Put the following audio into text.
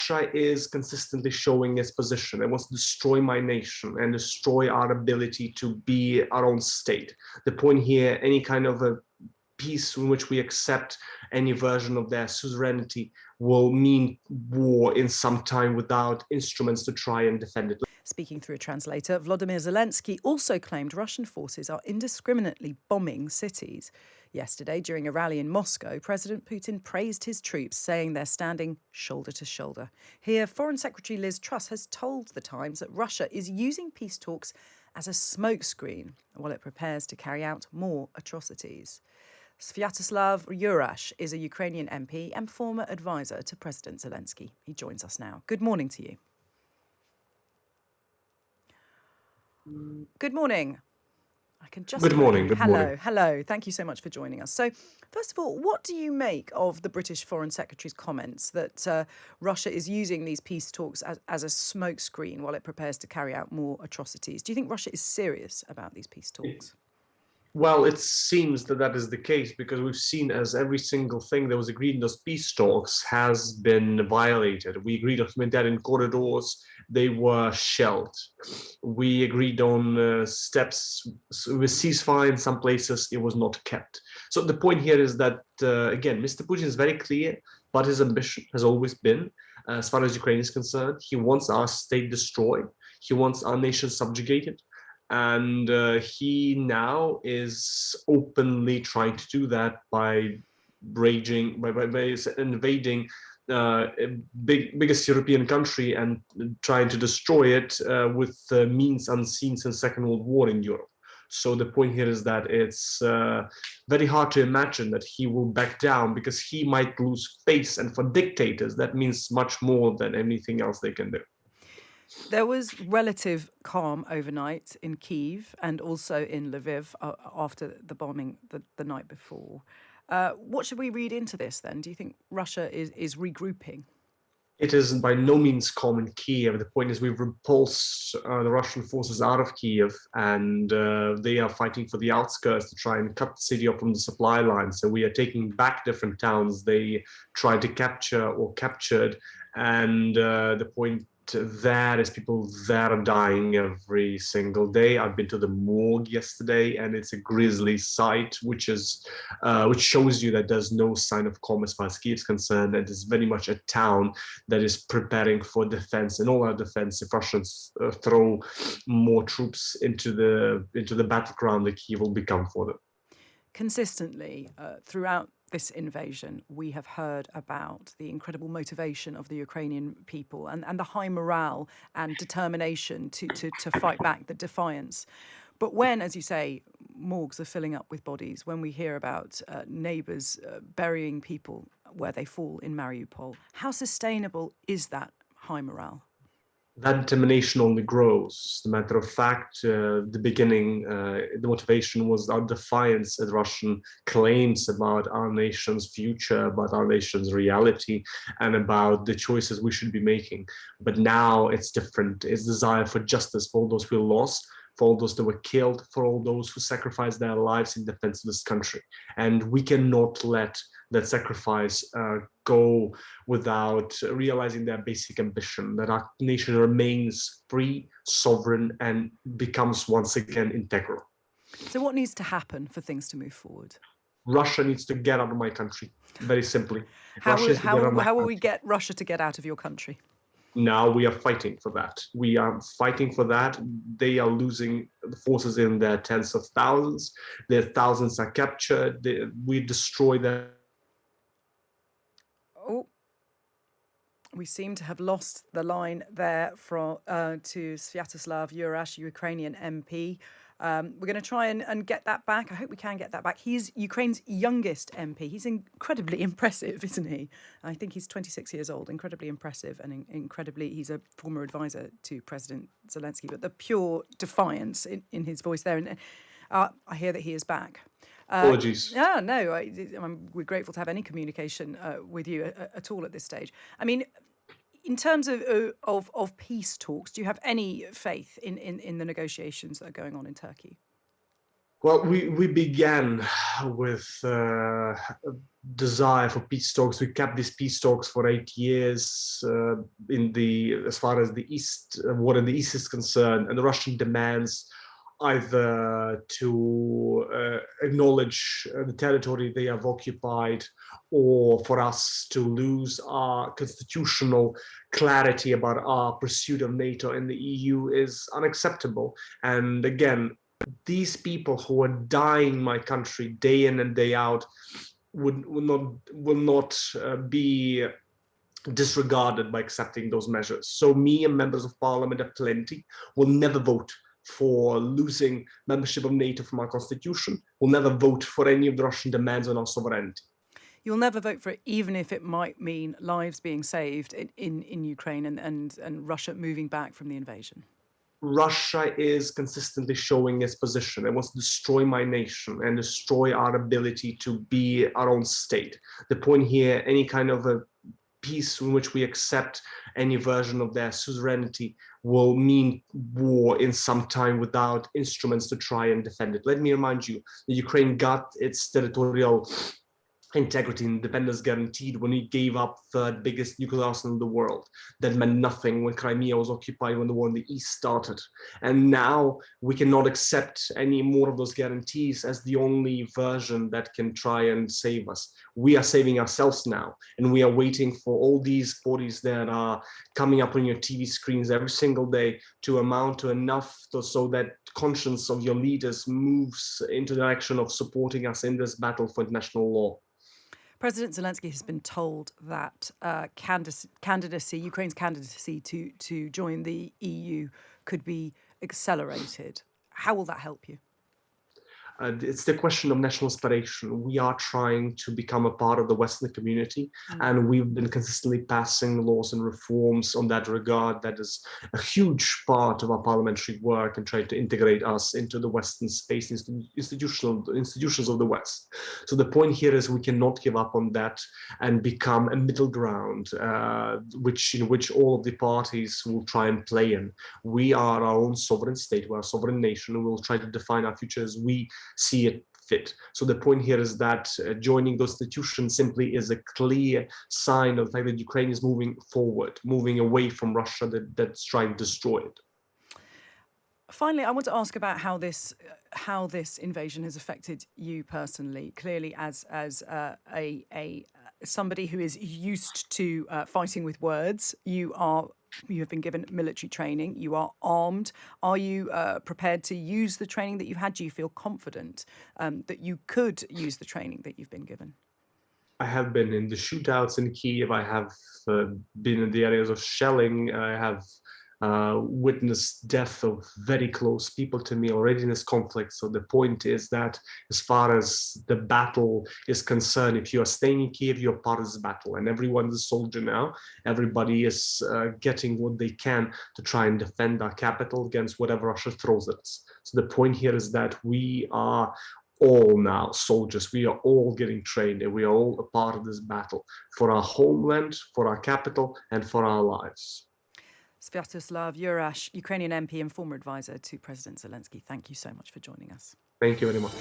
Russia is consistently showing its position. It wants to destroy my nation and destroy our ability to be our own state. The point here, any kind of a peace in which we accept any version of their suzerainty will mean war in some time without instruments to try and defend it. Speaking through a translator, Volodymyr Zelensky also claimed Russian forces are indiscriminately bombing cities. Yesterday, during a rally in Moscow, President Putin praised his troops, saying they're standing shoulder to shoulder. Here, Foreign Secretary Liz Truss has told The Times that Russia is using peace talks as a smokescreen while it prepares to carry out more atrocities. Sviatoslav Yurash is a Ukrainian MP and former advisor to President Zelensky. He joins us now. Good morning to you. Good morning. I can just. Good morning. Good morning. Hello. Thank you so much for joining us. So, first of all, what do you make of the British Foreign Secretary's comments that Russia is using these peace talks as a smokescreen while it prepares to carry out more atrocities? Do you think Russia is serious about these peace talks? Well, it seems that that is the case because we've seen as every single thing that was agreed in those peace talks has been violated. We agreed on humanitarian corridors, they were shelled. We agreed on steps with ceasefire in some places, it was not kept. So the point here is that, again, Mr. Putin is very clear, but his ambition has always been, as far as Ukraine is concerned, he wants our state destroyed, he wants our nation subjugated. And he now is openly trying to do that by invading biggest European country and trying to destroy it with means unseen since Second World War in Europe. So the point here is that it's very hard to imagine that he will back down because he might lose face. And for dictators, that means much more than anything else they can do. There was relative calm overnight in Kyiv and also in Lviv after the bombing the night before. What should we read into this then? Do you think Russia is regrouping? It is by no means calm in Kyiv. The point is we've repulsed the Russian forces out of Kyiv and they are fighting for the outskirts to try and cut the city off from the supply line. So we are taking back different towns they tried to capture or captured. And the point there is people there are dying every single day. I've been to the morgue yesterday and it's a grisly sight, which shows you that there's no sign of calm as far as Kyiv is concerned. And it's very much a town that is preparing for defense and all our defense. If Russians throw more troops into the battleground, the Kyiv will become for them. Consistently throughout this invasion, we have heard about the incredible motivation of the Ukrainian people and the high morale and determination to fight back, the defiance. But when, as you say, morgues are filling up with bodies, when we hear about neighbours burying people where they fall in Mariupol, how sustainable is that high morale? That determination only grows. As a matter of fact, the beginning, the motivation was our defiance at Russian claims about our nation's future, about our nation's reality, and about the choices we should be making. But now it's different. It's desire for justice for all those who lost, for all those that were killed, for all those who sacrificed their lives in defense of this country. And we cannot let that sacrifice go without realizing their basic ambition, that our nation remains free, sovereign, and becomes once again integral. So what needs to happen for things to move forward? Russia needs to get out of my country, very simply. How will we get Russia to get out of your country? Now we are fighting for that. We are fighting for that. They are losing the forces in their tens of thousands. Their thousands are captured. We destroy them. Oh, we seem to have lost the line there to Sviatoslav Yurash, Ukrainian MP. We're going to try and get that back. I hope we can get that back. He's Ukraine's youngest MP. He's incredibly impressive, isn't he? I think he's 26 years old, incredibly impressive and he's a former advisor to President Zelensky. But the pure defiance in his voice there. And I hear that he is back. Apologies. No, we're grateful to have any communication with you at all at this stage. I mean, in terms of peace talks, do you have any faith in the negotiations that are going on in Turkey? Well, we began with desire for peace talks. We kept these peace talks for 8 years as far as the East, war in the East is concerned, and the Russian demands either to acknowledge the territory they have occupied, or for us to lose our constitutional clarity about our pursuit of NATO and the EU is unacceptable. And again, these people who are dying in my country day in and day out will not be disregarded by accepting those measures. So me and members of parliament are plenty will never vote for losing membership of NATO from our constitution, will never vote for any of the Russian demands on our sovereignty. You'll never vote for it, even if it might mean lives being saved in Ukraine and Russia moving back from the invasion. Russia is consistently showing its position. It wants to destroy my nation and destroy our ability to be our own state. The point here, any kind of a peace in which we accept any version of their suzerainty will mean war in some time without instruments to try and defend it. Let me remind you, the Ukraine got its territorial integrity and independence guaranteed when we gave up third biggest nuclear arsenal in the world. That meant nothing when Crimea was occupied, when the war in the East started. And now we cannot accept any more of those guarantees as the only version that can try and save us. We are saving ourselves now, and we are waiting for all these bodies that are coming up on your TV screens every single day to amount to enough so that conscience of your leaders moves into the direction of supporting us in this battle for international law. President Zelensky has been told that Ukraine's candidacy to join the EU could be accelerated. How will that help you? It's the question of national aspiration. We are trying to become a part of the Western community, and we've been consistently passing laws and reforms on that regard. That is a huge part of our parliamentary work and trying to integrate us into the Western space, institutions of the West. So the point here is we cannot give up on that and become a middle ground, in which all of the parties will try and play in. We are our own sovereign state, we're a sovereign nation, and we'll try to define our future as we see it fit. So the point here is that joining those institutions simply is a clear sign of the fact that Ukraine is moving forward, moving away from Russia that's trying to destroy it. Finally, I want to ask about how this invasion has affected you personally. Clearly, as somebody who is used to fighting with words, you have been given military training. You are armed. Are you prepared to use the training that you've had? Do you feel confident that you could use the training that you've been given? I have been in the shootouts in Kiev. I have been in the areas of shelling. I have witnessed death of very close people to me already in this conflict. So the point is that as far as the battle is concerned, if you are staying in Kiev, you're part of this battle, and everyone is a soldier now. Everybody is getting what they can to try and defend our capital against whatever Russia throws at us. So the point here is that we are all now soldiers. We are all getting trained, and we are all a part of this battle for our homeland, for our capital, and for our lives. Sviatoslav Yurash, Ukrainian MP and former advisor to President Zelensky, thank you so much for joining us. Thank you very much.